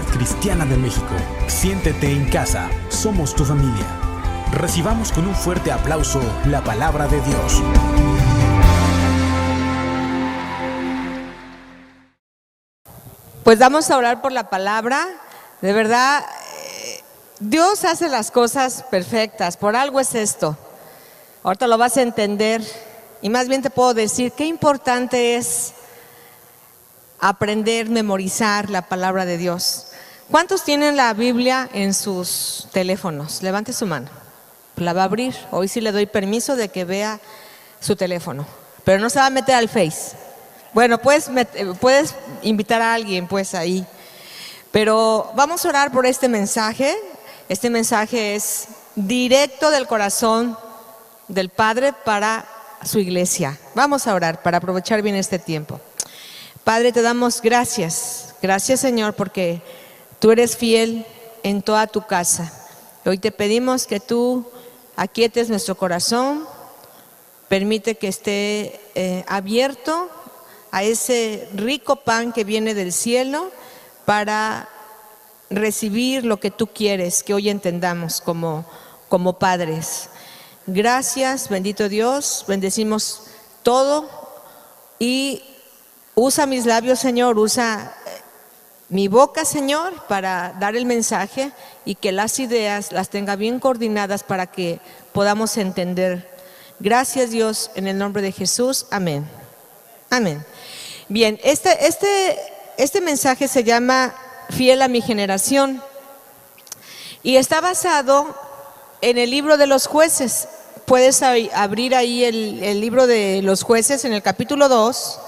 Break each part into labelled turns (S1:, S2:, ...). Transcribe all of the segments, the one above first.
S1: Cristiana de México. Siéntete en casa, somos tu familia. Recibamos con un fuerte aplauso la palabra de Dios.
S2: Pues vamos a orar por la palabra. De verdad, Dios hace las cosas perfectas, por algo es esto. Ahorita lo vas a entender y más bien te puedo decir qué importante es aprender, memorizar la palabra de Dios. ¿Cuántos tienen la Biblia en sus teléfonos? Levante su mano. La va a abrir. Hoy sí le doy permiso de que vea su teléfono, pero no se va a meter al Face. Bueno, puedes invitar a alguien pues ahí. Pero vamos a orar por este mensaje. Este mensaje es directo del corazón del Padre para su iglesia. Vamos a orar para aprovechar bien este tiempo. Padre, te damos gracias. Gracias, Señor, porque tú eres fiel en toda tu casa. Hoy te pedimos que tú aquietes nuestro corazón. Permite que esté abierto a ese rico pan que viene del cielo para recibir lo que tú quieres que hoy entendamos como padres. Gracias, bendito Dios, bendecimos todo y usa mis labios, Señor, usa mi boca, Señor, para dar el mensaje y que las ideas las tenga bien coordinadas para que podamos entender. Gracias, Dios, en el nombre de Jesús, amén. Amén. Bien, este mensaje se llama Fiel a mi generación y está basado en el libro de los jueces. Puedes abrir ahí el libro de los jueces en el capítulo 2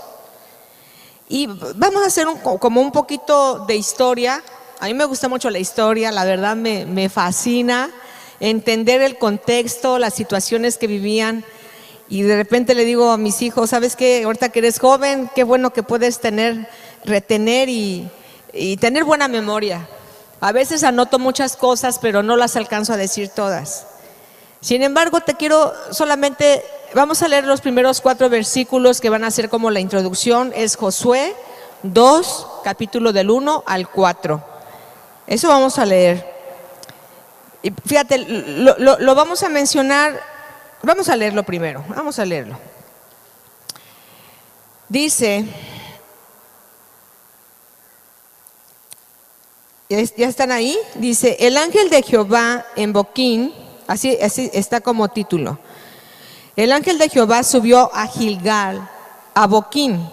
S2: y vamos a hacer como un poquito de historia. A mí me gusta mucho la historia, la verdad me fascina entender el contexto, las situaciones que vivían. Y de repente le digo a mis hijos, ¿sabes qué? Ahorita que eres joven, qué bueno que puedes retener y tener buena memoria. A veces anoto muchas cosas, pero no las alcanzo a decir todas. Sin embargo, vamos a leer los primeros 4 versículos que van a ser como la introducción. Es Josué 2, capítulo del 1 al 4. Eso vamos a leer. Y fíjate, lo vamos a mencionar. Vamos a leerlo primero, vamos a leerlo. Dice, ¿ya están ahí? Dice, el ángel de Jehová en Boquín, así está como título. El ángel de Jehová subió a Gilgal, a Boquín,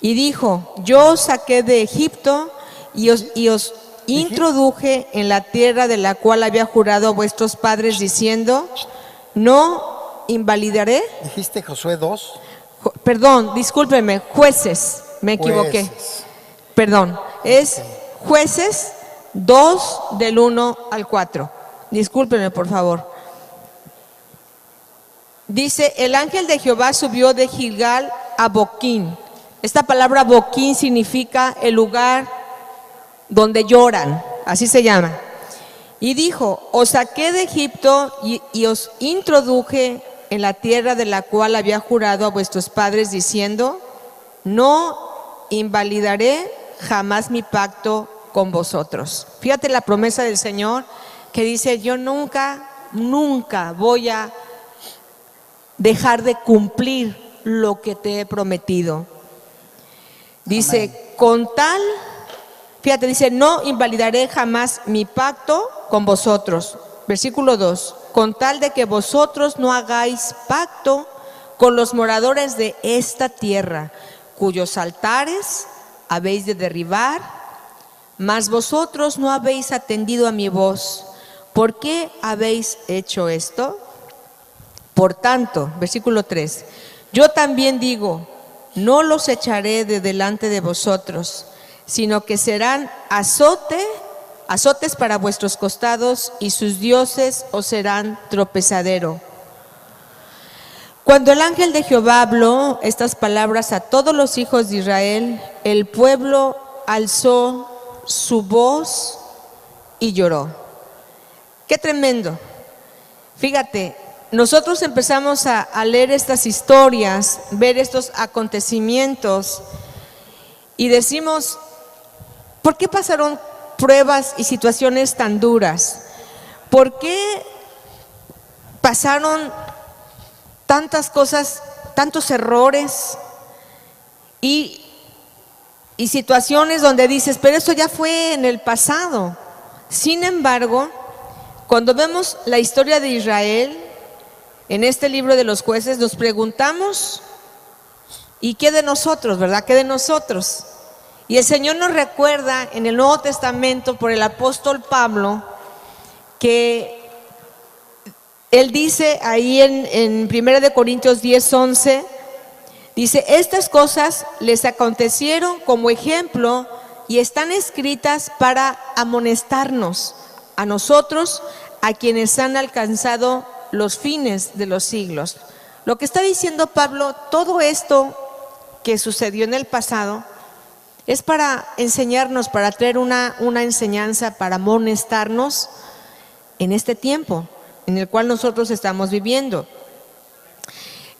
S2: y dijo, yo os saqué de Egipto y os introduje en la tierra de la cual había jurado a vuestros padres diciendo, no invalidaré.
S3: ¿Dijiste Josué 2?
S2: Perdón, discúlpeme, jueces, me equivoqué. Perdón, es jueces 2 del 1 al 4. Discúlpeme, por favor. Dice, el ángel de Jehová subió de Gilgal a Boquín. Esta palabra Boquín significa el lugar donde lloran, así se llama. Y dijo, os saqué de Egipto y os introduje en la tierra de la cual había jurado a vuestros padres diciendo, no invalidaré jamás mi pacto con vosotros. Fíjate la promesa del Señor que dice, yo nunca voy a dejar de cumplir lo que te he prometido. Dice, amén. Con tal... Fíjate, dice, no invalidaré jamás mi pacto con vosotros. Versículo 2, con tal de que vosotros no hagáis pacto con los moradores de esta tierra, cuyos altares habéis de derribar, mas vosotros no habéis atendido a mi voz. ¿Por qué habéis hecho esto? Por tanto, versículo 3, yo también digo, no los echaré de delante de vosotros, sino que serán azotes para vuestros costados y sus dioses os serán tropezadero. Cuando el ángel de Jehová habló estas palabras a todos los hijos de Israel, el pueblo alzó su voz y lloró. ¡Qué tremendo! Fíjate, nosotros empezamos a leer estas historias, ver estos acontecimientos y decimos, ¿por qué pasaron pruebas y situaciones tan duras? ¿Por qué pasaron tantas cosas, tantos errores y situaciones donde dices, pero eso ya fue en el pasado? Sin embargo, cuando vemos la historia de Israel en este libro de los Jueces, nos preguntamos, ¿y qué de nosotros, verdad? ¿Qué de nosotros? Y el Señor nos recuerda en el Nuevo Testamento por el apóstol Pablo que él dice ahí en 1 Corintios 10:11, dice, estas cosas les acontecieron como ejemplo y están escritas para amonestarnos a nosotros, a quienes han alcanzado los fines de los siglos. Lo que está diciendo Pablo, todo esto que sucedió en el pasado es para enseñarnos, para traer una enseñanza, para amonestarnos en este tiempo en el cual nosotros estamos viviendo.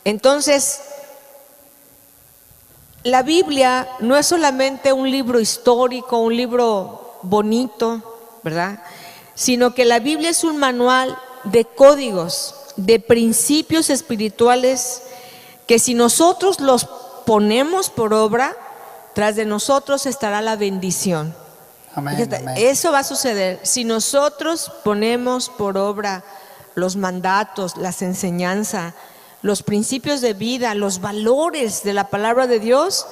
S2: Entonces, la Biblia no es solamente un libro histórico, un libro bonito, ¿verdad? Sino que la Biblia es un manual de códigos, de principios espirituales que si nosotros los ponemos por obra, tras de nosotros estará la bendición.
S3: Amén,
S2: Fíjate,
S3: amén.
S2: eso va a suceder si nosotros ponemos por obra los mandatos, las enseñanzas, los principios de vida, los valores de la palabra de Dios.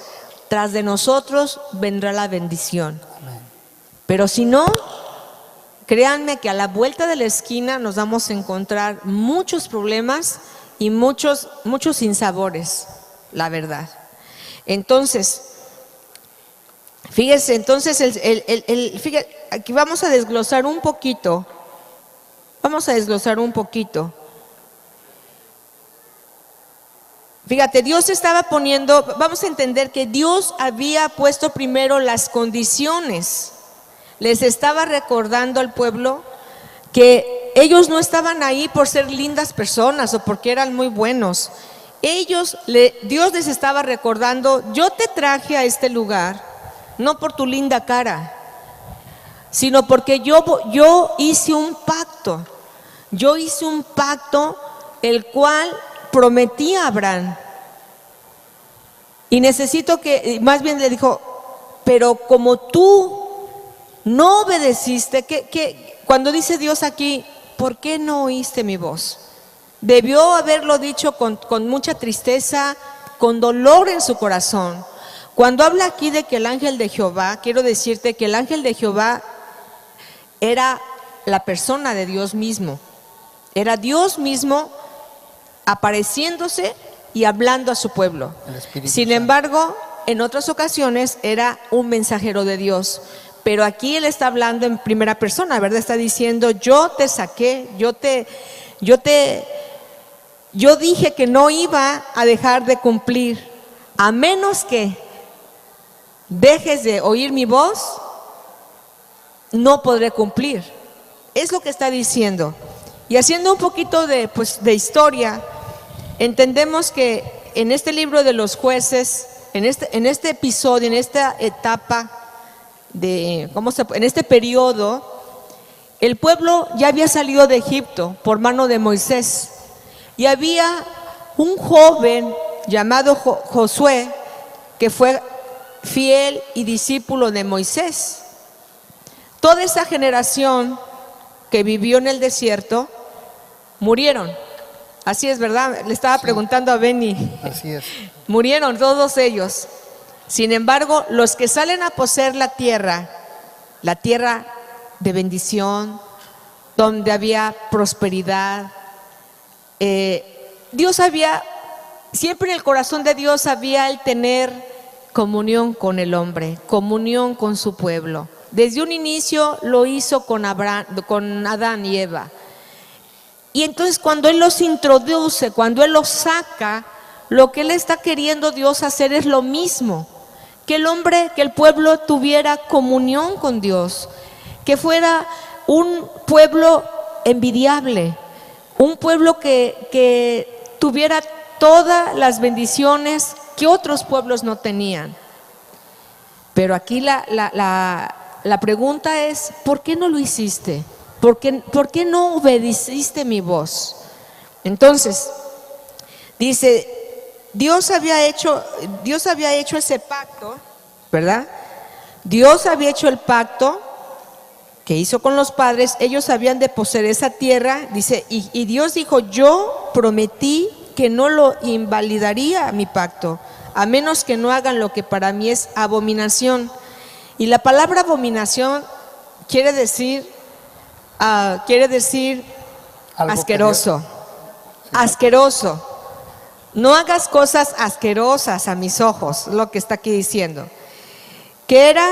S2: Tras de nosotros vendrá la bendición.
S3: Amén.
S2: Pero si no, créanme que a la vuelta de la esquina nos vamos a encontrar muchos problemas y muchos sinsabores, la verdad. Entonces, fíjese, fíjate, aquí vamos a desglosar un poquito. Fíjate, Dios estaba poniendo, vamos a entender que Dios había puesto primero las condiciones. Les estaba recordando al pueblo que ellos no estaban ahí por ser lindas personas o porque eran muy buenos. Dios les estaba recordando, yo te traje a este lugar no por tu linda cara, sino porque yo hice un pacto. Yo hice un pacto el cual prometí a Abraham. Y necesito que, más bien le dijo, pero como tú no obedeciste, cuando dice Dios aquí, ¿por qué no oíste mi voz? Debió haberlo dicho con mucha tristeza, con dolor en su corazón. Cuando habla aquí de que el ángel de Jehová, quiero decirte que el ángel de Jehová era la persona de Dios mismo. Era Dios mismo apareciéndose y hablando a su pueblo. Sin embargo, en otras ocasiones era un mensajero de Dios. Pero aquí él está hablando en primera persona, ¿verdad? Está diciendo, yo te saqué, yo dije que no iba a dejar de cumplir, a menos que dejes de oír mi voz, no podré cumplir. Es lo que está diciendo. Y haciendo un poquito de historia, entendemos que en este libro de los Jueces, en este episodio, en esta etapa, en este periodo, el pueblo ya había salido de Egipto por mano de Moisés. Y había un joven llamado Josué que fue fiel y discípulo de Moisés. Toda esa generación que vivió en el desierto murieron. Así es, ¿verdad? Le estaba preguntando a Benny.
S3: Así es.
S2: Murieron todos ellos. Sin embargo, los que salen a poseer la tierra de bendición, donde había prosperidad, siempre en el corazón de Dios había el tener comunión con el hombre, comunión con su pueblo. Desde un inicio lo hizo con Adán y Eva. Y entonces cuando Él los introduce, cuando Él los saca, lo que Él está queriendo Dios hacer es lo mismo. Que el pueblo tuviera comunión con Dios, que fuera un pueblo envidiable, un pueblo que tuviera todas las bendiciones que otros pueblos no tenían. Pero aquí la pregunta es, ¿por qué no lo hiciste? ¿Por qué no obedeciste mi voz? Entonces, dice, Dios había hecho ese pacto, ¿verdad? Dios había hecho el pacto que hizo con los padres, ellos habían de poseer esa tierra, dice, y Dios dijo, yo prometí que no lo invalidaría mi pacto, a menos que no hagan lo que para mí es abominación. Y la palabra abominación quiere decir asqueroso, asqueroso. No hagas cosas asquerosas a mis ojos, lo que está aquí diciendo. Que era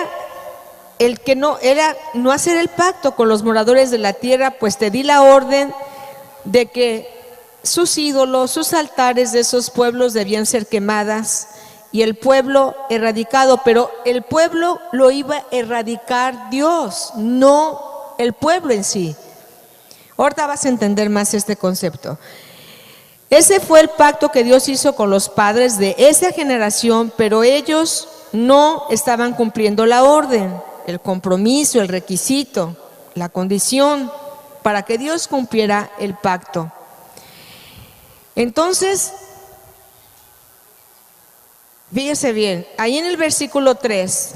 S2: no hacer el pacto con los moradores de la tierra, pues te di la orden de que sus ídolos, sus altares de esos pueblos debían ser quemadas y el pueblo erradicado, pero el pueblo lo iba a erradicar Dios, no el pueblo en sí. Ahorita vas a entender más este concepto. Ese fue el pacto que Dios hizo con los padres de esa generación, pero ellos no estaban cumpliendo la orden, el compromiso, el requisito, la condición para que Dios cumpliera el pacto. Entonces, fíjese bien, ahí en el versículo 3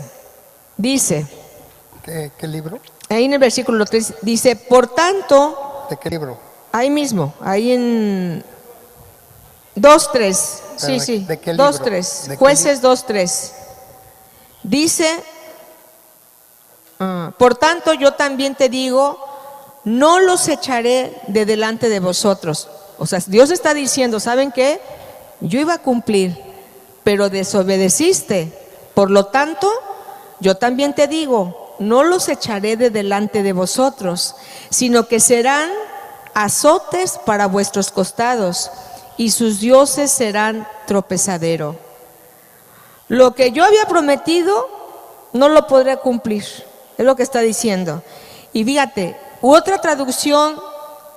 S2: dice,
S3: ¿Qué libro?
S2: ahí en el versículo 3 dice, por tanto,
S3: ¿De qué libro?
S2: ahí mismo, ahí en 2:3, sí,
S3: ¿De qué libro?
S2: 2:3, Jueces 2:3, dice, por tanto yo también te digo, no los echaré de delante de vosotros. O sea, Dios está diciendo, ¿saben qué? Yo iba a cumplir, pero desobedeciste. Por lo tanto, yo también te digo, no los echaré de delante de vosotros, sino que serán azotes para vuestros costados, y sus dioses serán tropezadero. Lo que yo había prometido, no lo podré cumplir, es lo que está diciendo. Y fíjate, otra traducción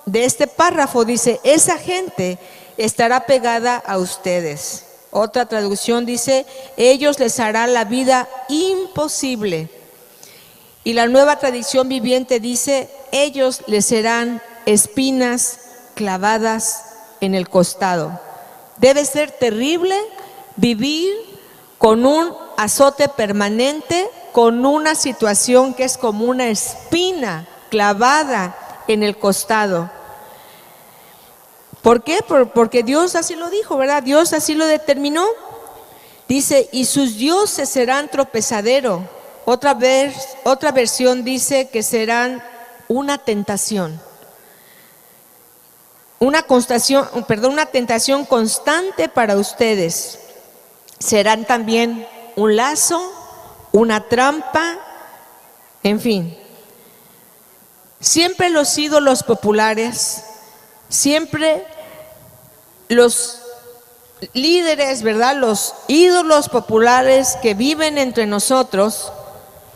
S2: de este párrafo dice, esa gente estará pegada a ustedes. Otra traducción dice, ellos les harán la vida imposible. Y la Nueva Traducción Viviente dice, ellos les serán espinas clavadas en el costado. Debe ser terrible vivir con un azote permanente, con una situación que es como una espina clavada en el costado. ¿Por qué? Porque Dios así lo dijo, ¿verdad? Dios así lo determinó. Dice, y sus dioses serán tropezadero. Otra versión dice que serán una tentación. Una tentación constante para ustedes. Serán también un lazo, una trampa, en fin. Siempre los ídolos populares, siempre los líderes, ¿verdad? Los ídolos populares que viven entre nosotros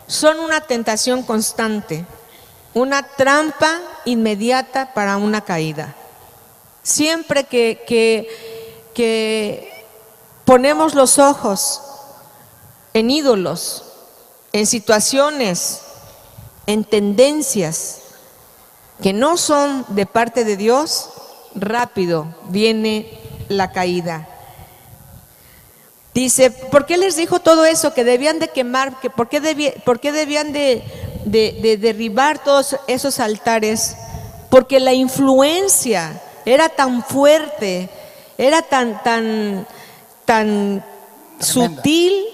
S2: son una tentación constante, una trampa inmediata para una caída. Siempre que ponemos los ojos en ídolos, en situaciones, en tendencias que no son de parte de Dios, rápido viene la caída. Dice, ¿por qué les dijo todo eso? Que debían de quemar, ¿por qué debían de derribar todos esos altares? Porque la influencia era tan fuerte, era tan sutil,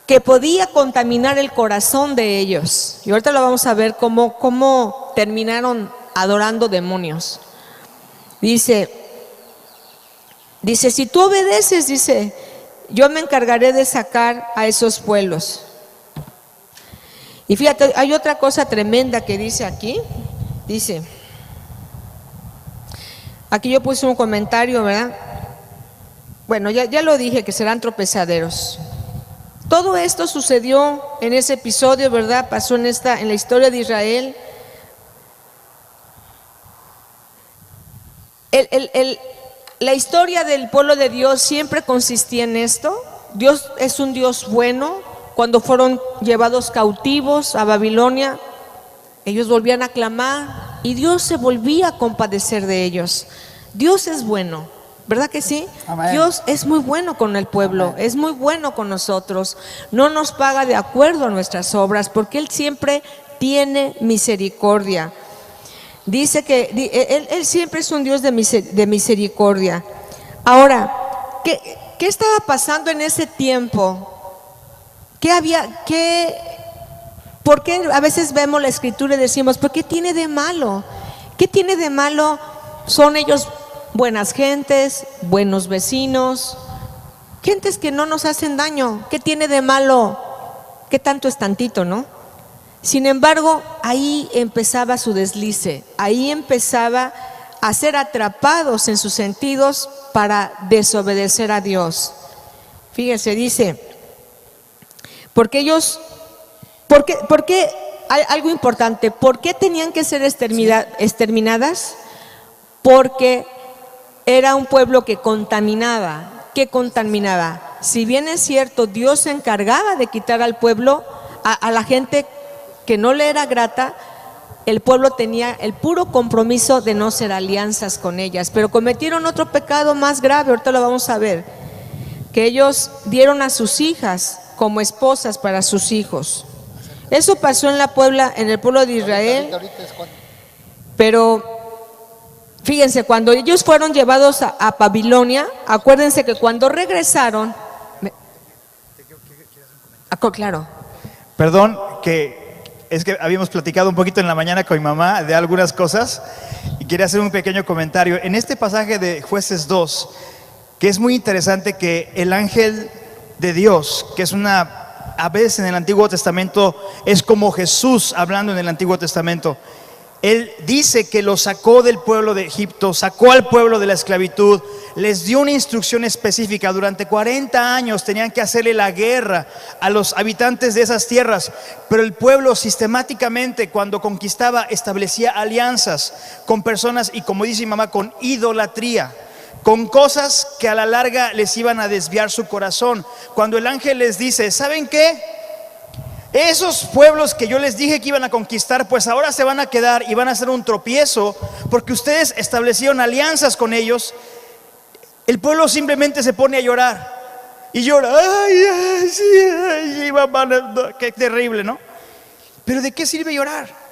S2: que podía contaminar el corazón de ellos. Y ahorita lo vamos a ver cómo terminaron adorando demonios. Dice, si tú obedeces, dice, yo me encargaré de sacar a esos pueblos. Y fíjate, hay otra cosa tremenda que dice aquí. Dice, aquí yo puse un comentario, ¿verdad? Bueno, ya lo dije, que serán tropezaderos. Todo esto sucedió en ese episodio, ¿verdad? Pasó en la historia de Israel. La historia del pueblo de Dios siempre consistía en esto. Dios es un Dios bueno, cuando fueron llevados cautivos a Babilonia, ellos volvían a clamar y Dios se volvía a compadecer de ellos. Dios es bueno, ¿verdad que sí?
S3: Amén.
S2: Dios es muy bueno con el pueblo,
S3: Amén.
S2: es muy bueno con nosotros. No nos paga de acuerdo a nuestras obras, porque Él siempre tiene misericordia. Dice que Él siempre es un Dios de misericordia. Ahora, ¿qué estaba pasando en ese tiempo? ¿Por qué a veces vemos la escritura y decimos, ¿pero qué tiene de malo? ¿Qué tiene de malo? Son ellos buenas gentes, buenos vecinos, gentes que no nos hacen daño. ¿Qué tiene de malo? ¿Qué tanto es tantito, no? Sin embargo, ahí empezaba su deslice, ahí empezaba a ser atrapados en sus sentidos para desobedecer a Dios. Fíjense, dice, porque hay algo importante, ¿por qué tenían que ser exterminadas? Porque era un pueblo que contaminaba. ¿Qué contaminaba? Si bien es cierto, Dios se encargaba de quitar al pueblo, a la gente que no le era grata, el pueblo tenía el puro compromiso de no hacer alianzas con ellas, pero cometieron otro pecado más grave, ahorita lo vamos a ver, que ellos dieron a sus hijas como esposas para sus hijos. Eso pasó en el pueblo de Israel,
S3: Ahorita es cuando.
S2: pero fíjense, cuando ellos fueron llevados a Babilonia, acuérdense que cuando regresaron, claro.
S4: Perdón, es que habíamos platicado un poquito en la mañana con mi mamá de algunas cosas y quería hacer un pequeño comentario. En este pasaje de Jueces 2, que es muy interesante, que el ángel de Dios, que es a veces en el Antiguo Testamento es como Jesús hablando en el Antiguo Testamento. Él dice que lo sacó del pueblo de Egipto, sacó al pueblo de la esclavitud, les dio una instrucción específica. Durante 40 años tenían que hacerle la guerra a los habitantes de esas tierras, pero el pueblo sistemáticamente, cuando conquistaba, establecía alianzas con personas y, como dice mi mamá, con idolatría, con cosas que a la larga les iban a desviar su corazón. Cuando el ángel les dice, ¿saben qué? Esos pueblos que yo les dije que iban a conquistar, pues ahora se van a quedar y van a hacer un tropiezo, porque ustedes establecieron alianzas con ellos. El pueblo simplemente se pone a llorar y llora, ay, sí, ay, mamá, qué terrible, ¿no? Pero ¿de qué sirve llorar?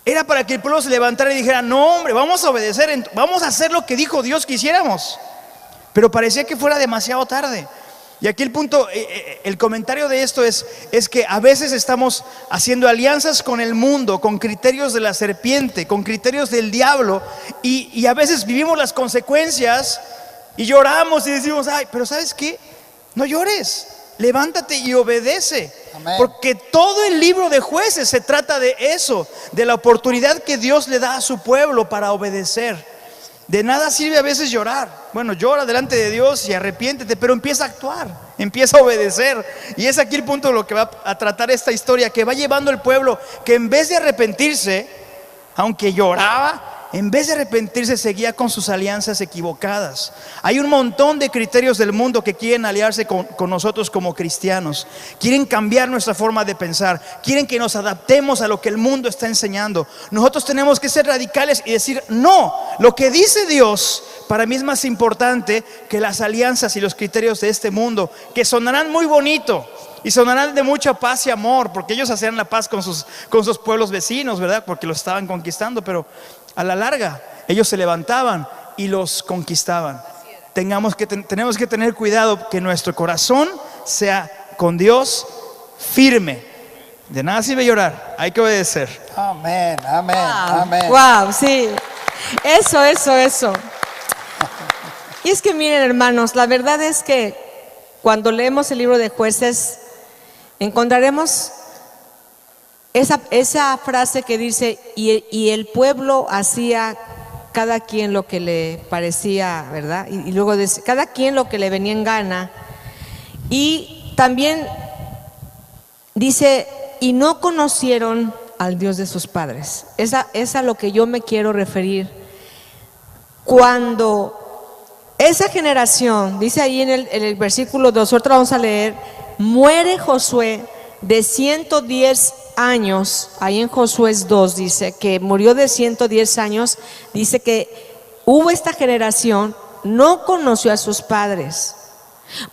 S4: Era para que el pueblo se levantara y dijera, no hombre, vamos a obedecer, vamos a hacer lo que dijo Dios que hiciéramos. Pero parecía que fuera demasiado tarde. Y aquí el punto, el comentario de esto es que a veces estamos haciendo alianzas con el mundo, con criterios de la serpiente, con criterios del diablo, y a veces vivimos las consecuencias y lloramos y decimos, ay, pero ¿sabes qué? No llores, levántate y obedece.
S3: Amén.
S4: Porque todo el libro de Jueces se trata de eso, de la oportunidad que Dios le da a su pueblo para obedecer. De nada sirve a veces llorar. Bueno, llora delante de Dios y arrepiéntete, pero empieza a actuar, empieza a obedecer. Y es aquí el punto de lo que va a tratar esta historia, que va llevando al pueblo, que en vez de arrepentirse, aunque lloraba, en vez de arrepentirse, seguía con sus alianzas equivocadas. Hay un montón de criterios del mundo que quieren aliarse con nosotros como cristianos. Quieren cambiar nuestra forma de pensar. Quieren que nos adaptemos a lo que el mundo está enseñando. Nosotros tenemos que ser radicales y decir, no, lo que dice Dios para mí es más importante que las alianzas y los criterios de este mundo, que sonarán muy bonito y sonarán de mucha paz y amor, porque ellos hacían la paz con sus pueblos vecinos, ¿verdad? Porque los estaban conquistando, pero a la larga ellos se levantaban y los conquistaban. Tenemos que tener cuidado que nuestro corazón sea con Dios firme. De nada sirve llorar, hay que obedecer.
S3: Amén, amén, amén.
S2: Wow, sí. Eso. Y es que miren, hermanos, la verdad es que cuando leemos el libro de Jueces encontraremos esa frase que dice, y el pueblo hacía cada quien lo que le parecía, ¿verdad? Y luego dice, cada quien lo que le venía en gana. Y también dice, y no conocieron al Dios de sus padres. Es a lo que yo me quiero referir. Cuando esa generación, dice ahí en el versículo 2, ahorita vamos a leer, muere Josué de 110 años, ahí en Josué 2 dice que murió de 110 años, dice que hubo esta generación, no conoció a sus padres.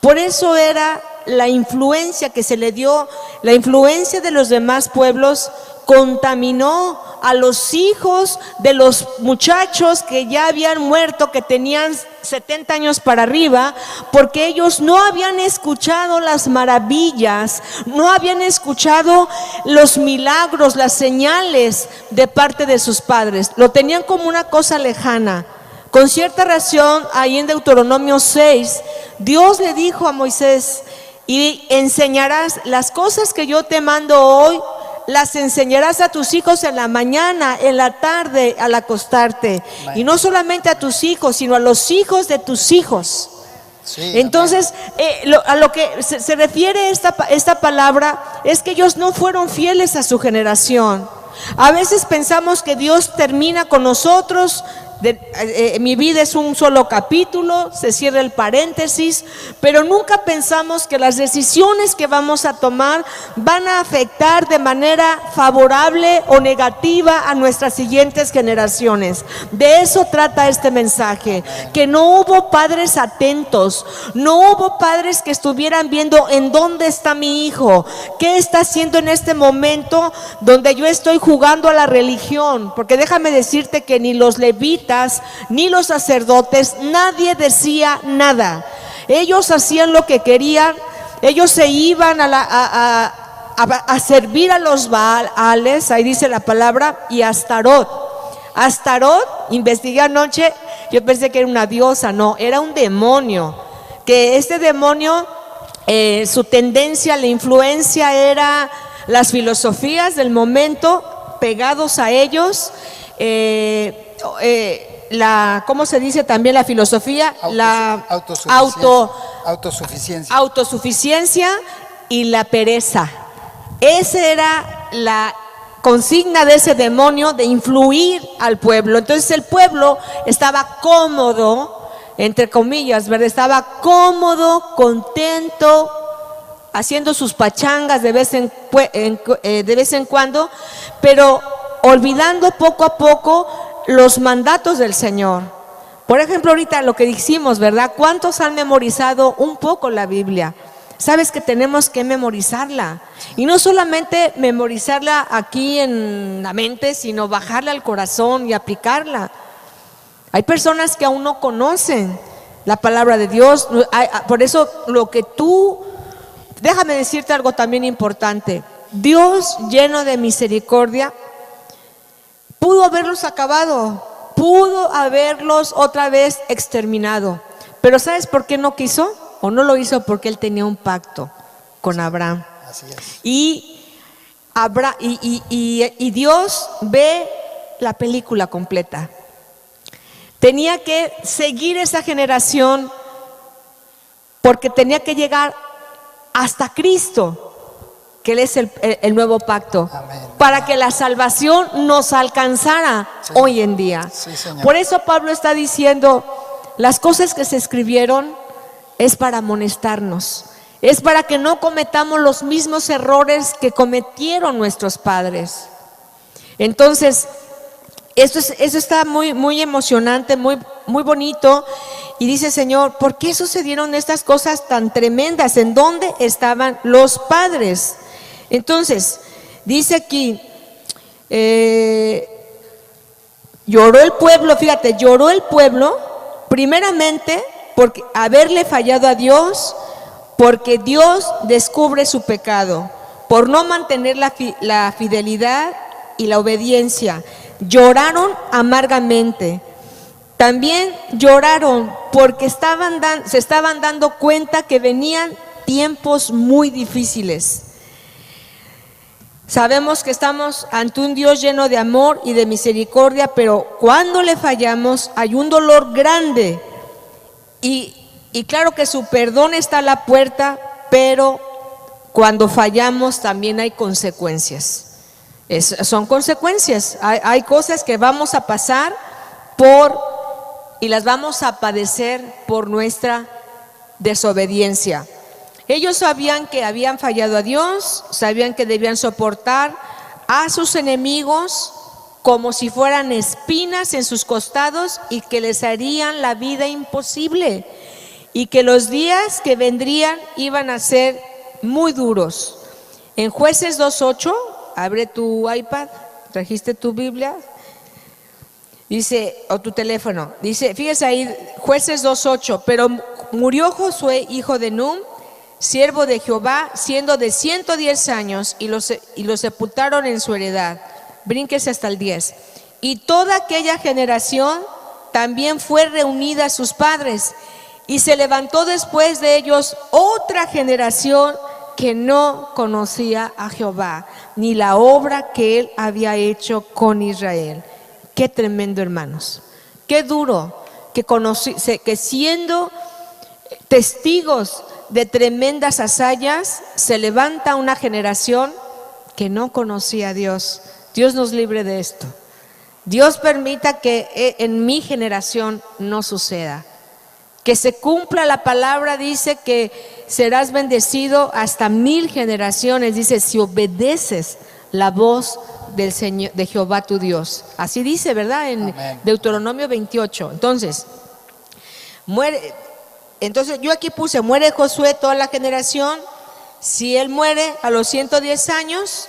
S2: Por eso era la influencia que se le dio, la influencia de los demás pueblos contaminó a los hijos de los muchachos que ya habían muerto, que tenían 70 años para arriba, porque ellos no habían escuchado las maravillas, no habían escuchado los milagros, las señales de parte de sus padres. Lo tenían como una cosa lejana. Con cierta razón, ahí en Deuteronomio 6, Dios le dijo a Moisés: y enseñarás las cosas que yo te mando hoy, las enseñarás a tus hijos en la mañana, en la tarde, al acostarte. Y no solamente a tus hijos, sino a los hijos de tus hijos.
S3: Sí,
S2: Entonces, a lo que se refiere esta palabra es que ellos no fueron fieles a su generación. A veces pensamos que Dios termina con nosotros. Mi vida es un solo capítulo, se cierra el paréntesis, pero nunca pensamos que las decisiones que vamos a tomar van a afectar de manera favorable o negativa a nuestras siguientes generaciones. De eso trata este mensaje, que no hubo padres atentos, no hubo padres que estuvieran viendo en dónde está mi hijo, qué está haciendo en este momento donde yo estoy jugando a la religión, porque déjame decirte que ni los levitas ni los sacerdotes, nadie decía nada. Ellos hacían lo que querían, ellos se iban a servir a los Baales, ahí dice la palabra, y a Astarot. Astarot, investigué anoche, yo pensé que era una diosa, no, era un demonio. Que este demonio, su tendencia, la influencia era las filosofías del momento, pegados a ellos. ¿Cómo se dice también la filosofía? Autosuficiencia y la pereza. Esa era la consigna de ese demonio, de influir al pueblo. Entonces el pueblo estaba cómodo, entre comillas, ¿verdad? Estaba cómodo, contento, haciendo sus pachangas de vez en cuando, pero olvidando poco a poco los mandatos del Señor. Por ejemplo, ahorita lo que dijimos, ¿verdad? ¿Cuántos han memorizado un poco la Biblia? Sabes que tenemos que memorizarla, y no solamente memorizarla aquí en la mente, sino bajarla al corazón y aplicarla. Hay personas que aún no conocen la palabra de Dios. Por eso déjame decirte algo también importante. Dios, lleno de misericordia, pudo haberlos acabado, pudo haberlos otra vez exterminado, pero ¿sabes por qué no quiso? O no lo hizo porque Él tenía un pacto con Abraham.
S3: Así es.
S2: Y Dios ve la película completa. Tenía que seguir esa generación porque tenía que llegar hasta Cristo, que Él es el nuevo pacto.
S3: Amén.
S2: Para que la salvación nos alcanzara hoy en día.
S3: Sí, Señor.
S2: Por eso Pablo está diciendo, las cosas que se escribieron es para amonestarnos, es para que no cometamos los mismos errores que cometieron nuestros padres. Entonces, eso está muy, muy emocionante, muy, muy bonito. Y dice, Señor, ¿por qué sucedieron estas cosas tan tremendas? ¿En dónde estaban los padres? Entonces, dice aquí, lloró el pueblo, fíjate, lloró el pueblo, primeramente, porque haberle fallado a Dios, porque Dios descubre su pecado, por no mantener la fidelidad y la obediencia. Lloraron amargamente. También lloraron porque se estaban dando cuenta que venían tiempos muy difíciles. Sabemos que estamos ante un Dios lleno de amor y de misericordia, pero cuando le fallamos hay un dolor grande. Y claro que su perdón está a la puerta, pero cuando fallamos también hay consecuencias. Son consecuencias. Hay cosas que vamos a pasar y las vamos a padecer por nuestra desobediencia. Ellos sabían que habían fallado a Dios, sabían que debían soportar a sus enemigos como si fueran espinas en sus costados y que les harían la vida imposible y que los días que vendrían iban a ser muy duros. En Jueces 2:8, abre tu iPad, trajiste tu Biblia, dice, o tu teléfono, dice, fíjese ahí, Jueces 2:8, pero murió Josué, hijo de Nun, siervo de Jehová, siendo de 110 años, y lo sepultaron en su heredad. Brínquese hasta el 10. Y toda aquella generación también fue reunida a sus padres, y se levantó después de ellos otra generación que no conocía a Jehová, ni la obra que él había hecho con Israel. Qué tremendo, hermanos. Qué duro que siendo testigos de tremendas hazañas, se levanta una generación que no conocía a Dios. Dios nos libre de esto. Dios permita que en mi generación no suceda. Que se cumpla la palabra, dice que serás bendecido hasta 1000 generaciones. Dice, si obedeces la voz del Señor, de Jehová tu Dios. Así dice, ¿verdad? En
S3: Amén.
S2: Deuteronomio 28. Entonces, yo aquí puse, muere Josué, toda la generación. Si él muere a los 110 años,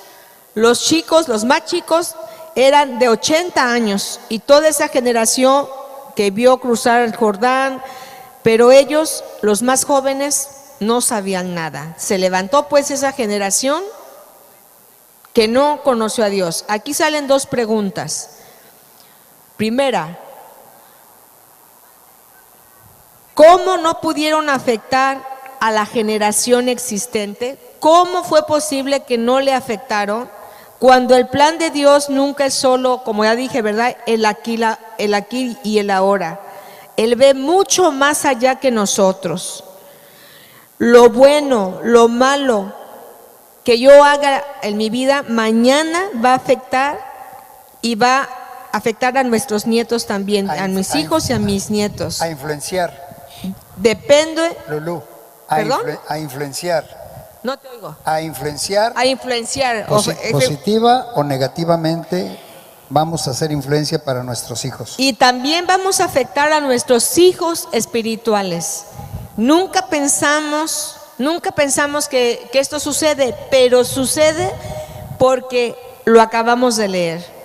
S2: los chicos, los más chicos, eran de 80 años. Y toda esa generación que vio cruzar el Jordán, pero ellos, los más jóvenes, no sabían nada. Se levantó pues esa generación que no conoció a Dios. Aquí salen dos preguntas. Primera, ¿cómo no pudieron afectar a la generación existente? ¿Cómo fue posible que no le afectaron? Cuando el plan de Dios nunca es solo, como ya dije, ¿verdad? El aquí y el ahora. Él ve mucho más allá que nosotros. Lo bueno, lo malo que yo haga en mi vida, mañana va a afectar y va a afectar a nuestros nietos también, a mis hijos y a mis nietos.
S3: A influenciar,
S2: Depende.
S3: Lulú.
S2: ¿Perdón?
S3: A influenciar.
S2: No te oigo.
S3: A influenciar.
S2: A influenciar.
S3: Positiva o negativamente, vamos a hacer influencia para nuestros hijos.
S2: Y también vamos a afectar a nuestros hijos espirituales. Nunca pensamos que esto sucede, pero sucede porque lo acabamos de leer.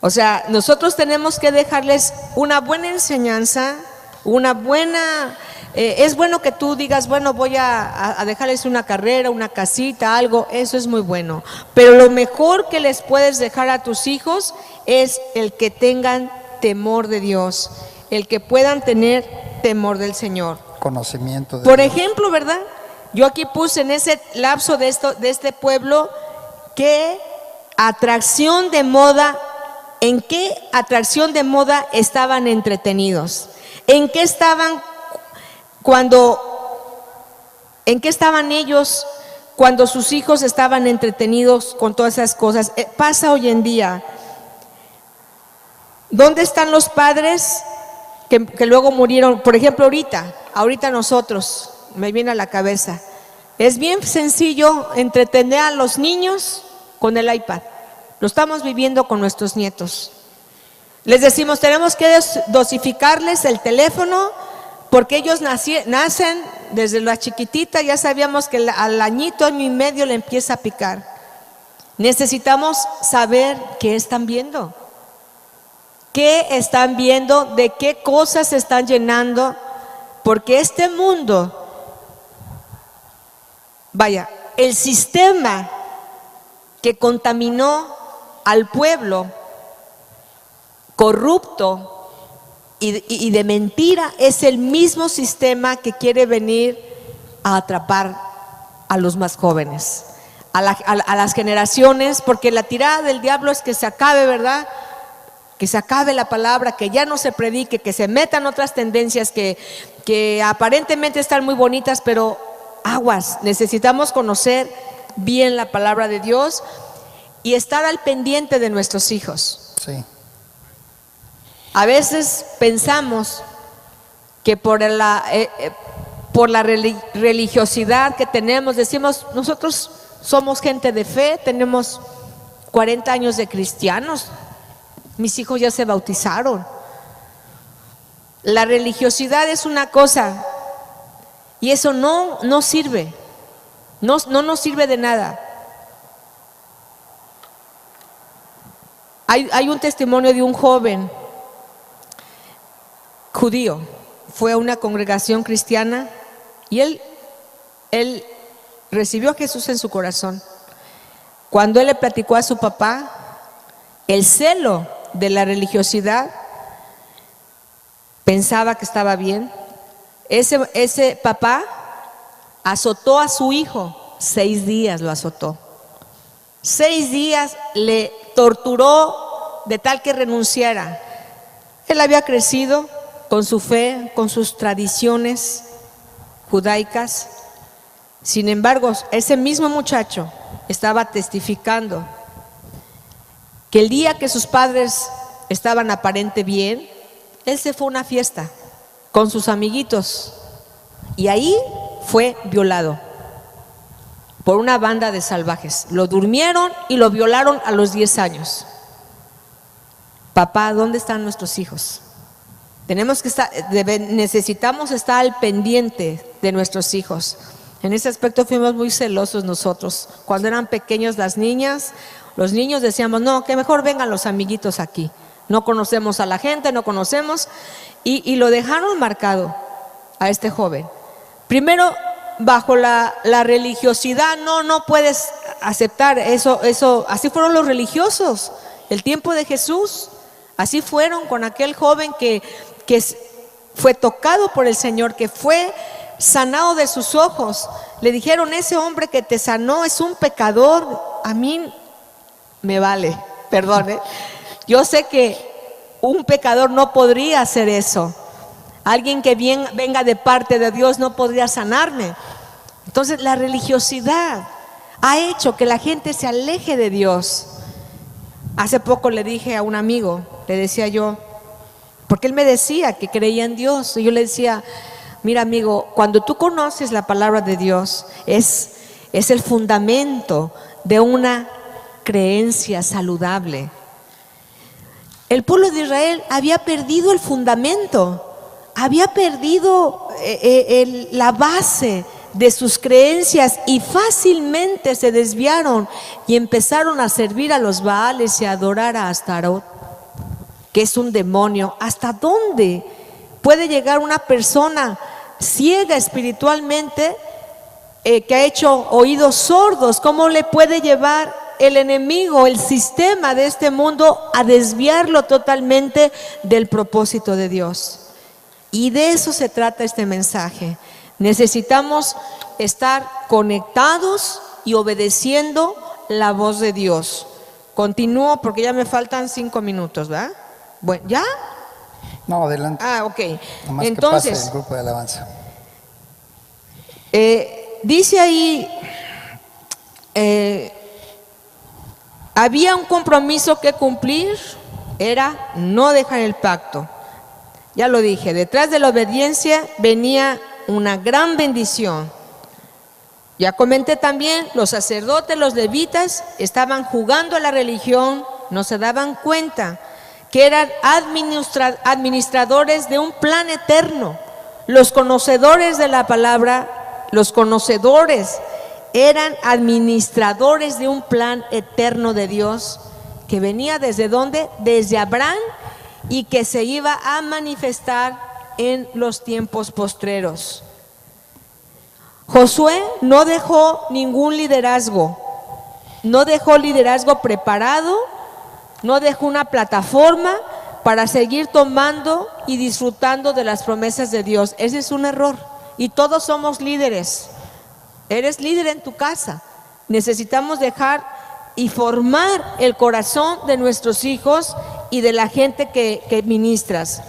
S2: O sea, nosotros tenemos que dejarles una buena enseñanza, una buena... es bueno que tú digas, bueno, voy a dejarles una carrera, una casita, algo, eso es muy bueno. Pero lo mejor que les puedes dejar a tus hijos es el que tengan temor de Dios, el que puedan tener temor del Señor.
S3: Conocimiento de
S2: Por
S3: Dios.
S2: ejemplo, ¿verdad? Yo aquí puse en ese lapso de este pueblo que atracción de moda, ¿en qué atracción de moda estaban entretenidos? ¿En qué estaban ellos cuando sus hijos estaban entretenidos con todas esas cosas? Pasa hoy en día. ¿Dónde están los padres que luego murieron? Por ejemplo, ahorita nosotros, me viene a la cabeza, es bien sencillo entretener a los niños con el iPad. Lo estamos viviendo con nuestros nietos. Les decimos, tenemos que dosificarles el teléfono porque ellos nacen desde la chiquitita, ya sabíamos que al añito y medio le empieza a picar. Necesitamos saber qué están viendo. ¿Qué están viendo? ¿De qué cosas se están llenando? Porque este mundo, el sistema que contaminó al pueblo corrupto y de mentira es el mismo sistema que quiere venir a atrapar a los más jóvenes, a las generaciones, porque la tirada del diablo es que se acabe, ¿verdad? Que se acabe la palabra, que ya no se predique, que se metan otras tendencias que aparentemente están muy bonitas, pero aguas, necesitamos conocer bien la palabra de Dios y estar al pendiente de nuestros hijos.
S3: Sí.
S2: A veces pensamos que por por la religiosidad que tenemos, decimos, nosotros somos gente de fe, tenemos 40 años de cristianos, mis hijos ya se bautizaron. La religiosidad es una cosa y eso no sirve, no nos sirve de nada. Hay un testimonio de un joven judío, fue a una congregación cristiana y él recibió a Jesús en su corazón. Cuando él le platicó a su papá, el celo de la religiosidad, pensaba que estaba bien. Ese papá azotó a su hijo, 6 días lo azotó. 6 días le torturó de tal que renunciara. Él había crecido con su fe, con sus tradiciones judaicas. Sin embargo, ese mismo muchacho estaba testificando que el día que sus padres estaban aparente bien, él se fue a una fiesta con sus amiguitos y ahí fue violado por una banda de salvajes. Lo durmieron y lo violaron a los 10 años. Papá, ¿dónde están nuestros hijos? Necesitamos estar al pendiente de nuestros hijos. En ese aspecto fuimos muy celosos nosotros. Cuando eran pequeños las niñas, los niños decíamos, no, que mejor vengan los amiguitos aquí. No conocemos a la gente, no conocemos. Y lo dejaron marcado a este joven. Primero, bajo la religiosidad, no puedes aceptar eso. Así fueron los religiosos, el tiempo de Jesús. Así fueron con aquel joven que fue tocado por el Señor, que fue sanado de sus ojos. Le dijeron, ese hombre que te sanó es un pecador. A mí me vale, perdone. Yo sé que un pecador no podría hacer eso. Alguien que venga de parte de Dios no podría sanarme. Entonces la religiosidad ha hecho que la gente se aleje de Dios. Hace poco le dije a un amigo, le decía yo, porque él me decía que creía en Dios, y yo le decía, mira amigo, cuando tú conoces la palabra de Dios, es el fundamento de una creencia saludable. El pueblo de Israel había perdido el fundamento, había perdido la base de sus creencias y fácilmente se desviaron y empezaron a servir a los Baales y a adorar a Astarot, que es un demonio. ¿Hasta dónde puede llegar una persona ciega espiritualmente, que ha hecho oídos sordos? ¿Cómo le puede llevar el enemigo, el sistema de este mundo, a desviarlo totalmente del propósito de Dios? Y de eso se trata este mensaje. Necesitamos estar conectados y obedeciendo la voz de Dios. Continúo porque ya me faltan 5 minutos, ¿verdad? Bueno, ¿ya?
S3: No, adelante.
S2: Ok.
S3: Nomás
S2: entonces,
S3: que pase el grupo de alabanza.
S2: Dice ahí, había un compromiso que cumplir, era no dejar el pacto. Ya lo dije, detrás de la obediencia venía una gran bendición. Ya comenté también, los sacerdotes, los levitas estaban jugando a la religión, no se daban cuenta que eran administradores de un plan eterno. Los conocedores de la palabra, los conocedores, eran administradores de un plan eterno de Dios que venía desde ¿dónde? Desde Abraham, y que se iba a manifestar en los tiempos postreros. Josué no dejó ningún liderazgo, no dejó liderazgo preparado, no dejó una plataforma para seguir tomando y disfrutando de las promesas de Dios. Ese es un error, y todos somos líderes. Eres líder en tu casa. Necesitamos dejar y formar el corazón de nuestros hijos y de la gente que ministras.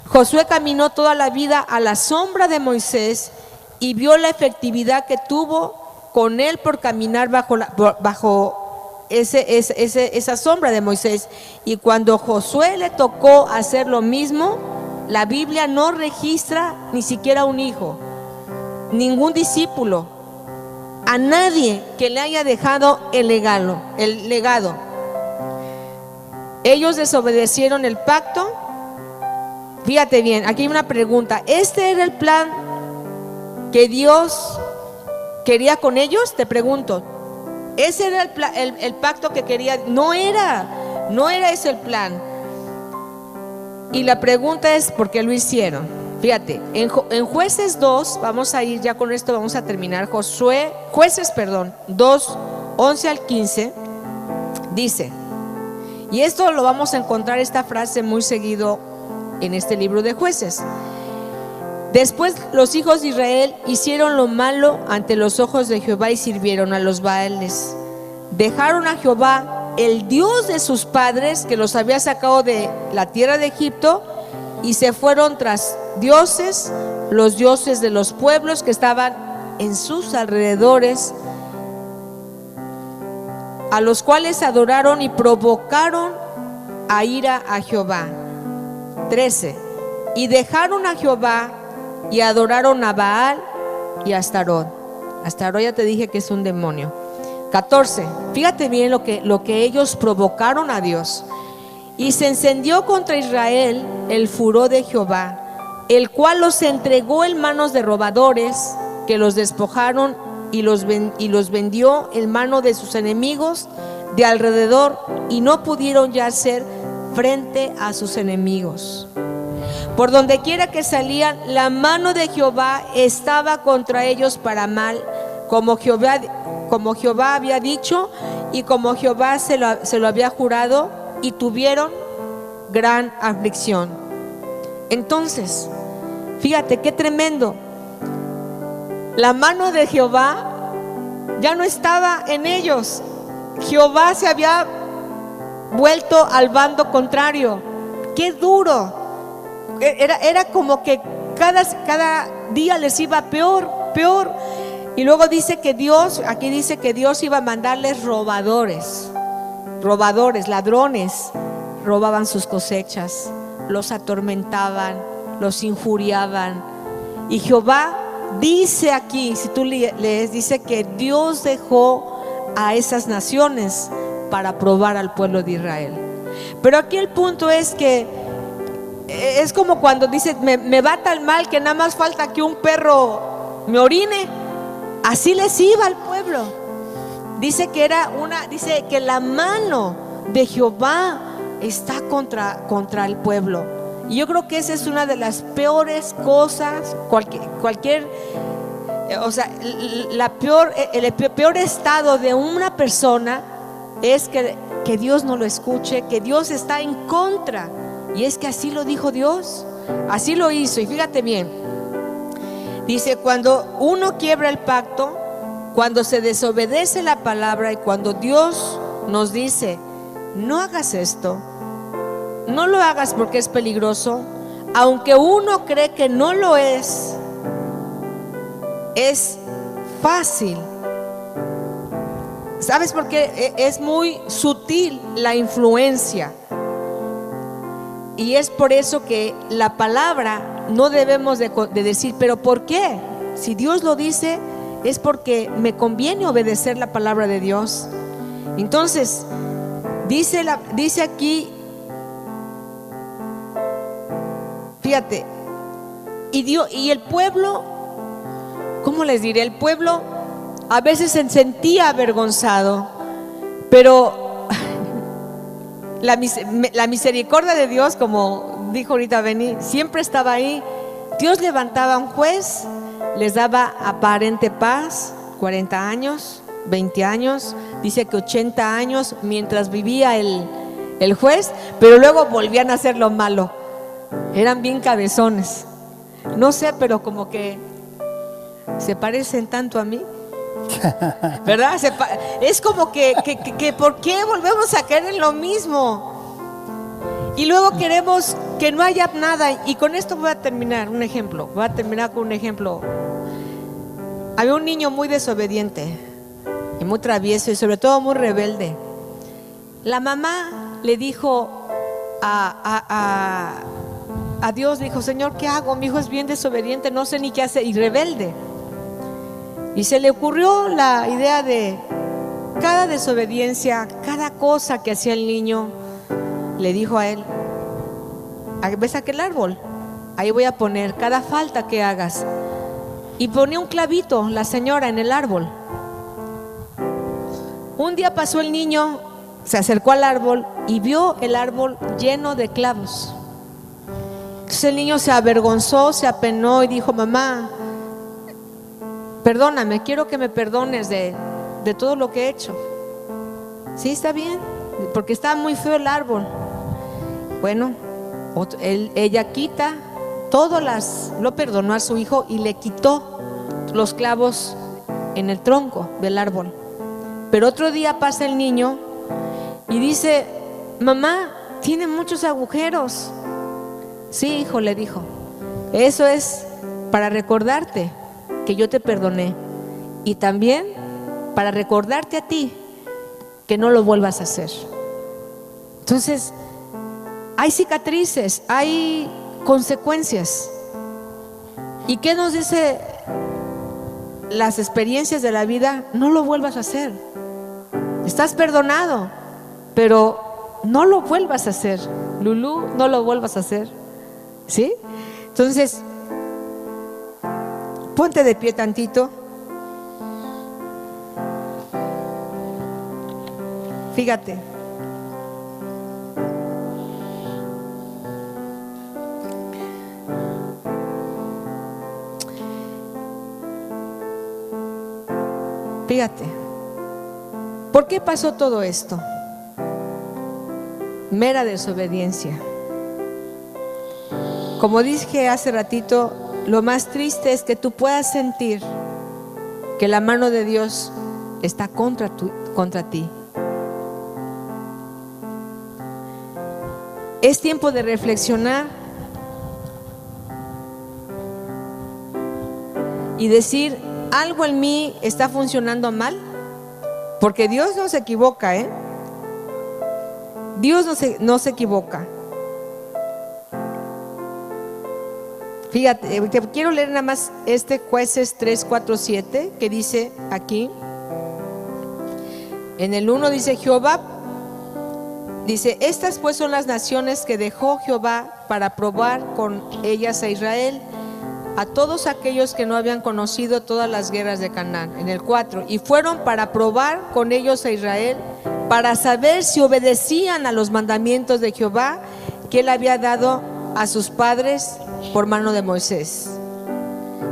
S2: Josué caminó toda la vida a la sombra de Moisés y vio la efectividad que tuvo con él por caminar bajo esa sombra de Moisés. Y cuando Josué le tocó hacer lo mismo, la Biblia no registra ni siquiera un hijo. ningún discípulo, a nadie que le haya dejado el legado. Ellos desobedecieron el pacto. Fíjate bien, aquí hay una pregunta. ¿Este era el plan que Dios quería con ellos? Te pregunto. ¿Ese era el pacto que quería? No era ese el plan. Y la pregunta es, ¿por qué lo hicieron? Fíjate, en Jueces 2, vamos a ir ya con esto, vamos a terminar. Jueces 2, 11 al 15, dice, y esto lo vamos a encontrar, esta frase muy seguido en este libro de Jueces. Después los hijos de Israel hicieron lo malo ante los ojos de Jehová y sirvieron a los Baales. Dejaron a Jehová, el Dios de sus padres, que los había sacado de la tierra de Egipto, y se fueron tras dioses, los dioses de los pueblos que estaban en sus alrededores, a los cuales adoraron y provocaron a ira a Jehová. 13. Y dejaron a Jehová y adoraron a Baal y a Astarot. Astarot ya te dije que es un demonio. 14. Fíjate bien lo que ellos provocaron a Dios. Y se encendió contra Israel el furor de Jehová, el cual los entregó en manos de robadores, que los despojaron y los vendió en mano de sus enemigos de alrededor, y no pudieron ya hacer frente a sus enemigos. Por donde quiera que salían, la mano de Jehová estaba contra ellos para mal, como Jehová había dicho y como Jehová se lo había jurado, y tuvieron gran aflicción. Entonces, fíjate qué tremendo. La mano de Jehová ya no estaba en ellos. Jehová se había vuelto al bando contrario. Qué duro. Era como que cada día les iba peor. Y luego dice que Dios, aquí dice que Dios iba a mandarles robadores, ladrones. Robaban sus cosechas, los atormentaban, los injuriaban. Y Jehová dice aquí, si tú lees, dice que Dios dejó a esas naciones para probar al pueblo de Israel. Pero aquí el punto es que es como cuando dice, me va tan mal que nada más falta que un perro me orine. Así les iba al pueblo. Dice que la mano de Jehová está contra el pueblo. Y yo creo que esa es una de las peores cosas, el peor estado de una persona es que Dios no lo escuche, que Dios está en contra. Y es que así lo dijo Dios, así lo hizo. Y fíjate bien, dice, cuando uno quiebra el pacto, cuando se desobedece la palabra, y cuando Dios nos dice, no hagas esto, no lo hagas porque es peligroso, aunque uno cree que no lo es fácil. ¿Sabes por qué? Es muy sutil la influencia. Y es por eso que la palabra no debemos de decir, pero ¿por qué? Si Dios lo dice, es porque me conviene obedecer la palabra de Dios. Entonces, dice aquí, fíjate, y el pueblo, ¿cómo les diré? El pueblo a veces se sentía avergonzado, pero la misericordia de Dios, como dijo ahorita Benny, siempre estaba ahí. Dios levantaba a un juez, les daba aparente paz, 40 años, 20 años, dice que 80 años mientras vivía el juez, pero luego volvían a hacer lo malo. Eran bien cabezones. No sé, pero como que se parecen tanto a mí, ¿verdad? Es como que ¿por qué volvemos a caer en lo mismo? Y luego queremos que no haya nada. Y con esto voy a terminar con un ejemplo. Había un niño muy desobediente y muy travieso, y sobre todo muy rebelde. La mamá le dijo a Dios, dijo, Señor, ¿qué hago? Mi hijo es bien desobediente, no sé ni qué hacer, y rebelde. Y se le ocurrió la idea de cada desobediencia, cada cosa que hacía el niño, le dijo a él: ¿ves aquel árbol? Ahí voy a poner cada falta que hagas. Y ponía un clavito la señora en el árbol. Un día pasó el niño, se acercó al árbol y vio el árbol lleno de clavos. Entonces el niño se avergonzó, se apenó y dijo: mamá, perdóname, quiero que me perdones de todo lo que he hecho. Sí, está bien, porque está muy feo el árbol. Bueno, ella quita lo perdonó a su hijo y le quitó los clavos en el tronco del árbol. Pero otro día pasa el niño y dice: mamá, tiene muchos agujeros. Sí, hijo, le dijo, eso es para recordarte que yo te perdoné, y también para recordarte a ti que no lo vuelvas a hacer. Entonces, hay cicatrices, hay consecuencias. ¿Y qué nos dice las experiencias de la vida? No lo vuelvas a hacer. Estás perdonado, pero no lo vuelvas a hacer. Lulú, no lo vuelvas a hacer. ¿Sí? Entonces, ponte de pie tantito. Fíjate. Fíjate. ¿Por qué pasó todo esto? Mera desobediencia. Como dije hace ratito, lo más triste es que tú puedas sentir que la mano de Dios está contra ti. Es tiempo de reflexionar y decir: algo en mí está funcionando mal, porque Dios no se equivoca, ¿eh? Dios no se equivoca. Fíjate, te quiero leer nada más Jueces 3, 4, 7, que dice aquí, en el 1 dice: Jehová, dice, estas pues son las naciones que dejó Jehová para probar con ellas a Israel, a todos aquellos que no habían conocido todas las guerras de Canaán. En el 4, y fueron para probar con ellos a Israel, para saber si obedecían a los mandamientos de Jehová que él había dado a sus padres por mano de Moisés.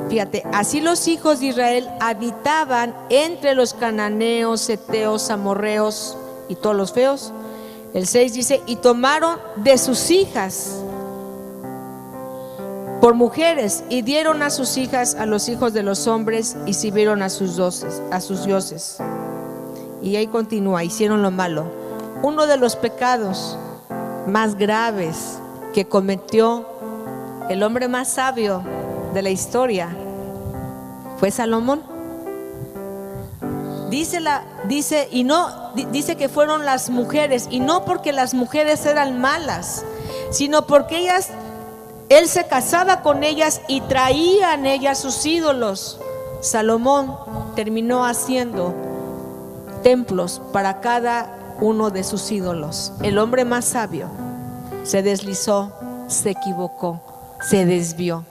S2: Fíjate, así los hijos de Israel habitaban entre los cananeos, heteos, amorreos y todos los feos. El 6 dice: y tomaron de sus hijas por mujeres, y dieron a sus hijas a los hijos de los hombres, y sirvieron a sus dioses. Y ahí continúa: hicieron lo malo. Uno de los pecados más graves que cometió el hombre más sabio de la historia fue Salomón. Dice que fueron las mujeres, y no porque las mujeres eran malas, sino porque él se casaba con ellas y traían ellas sus ídolos. Salomón terminó haciendo templos para cada uno de sus ídolos. El hombre más sabio se deslizó, se equivocó, se desvió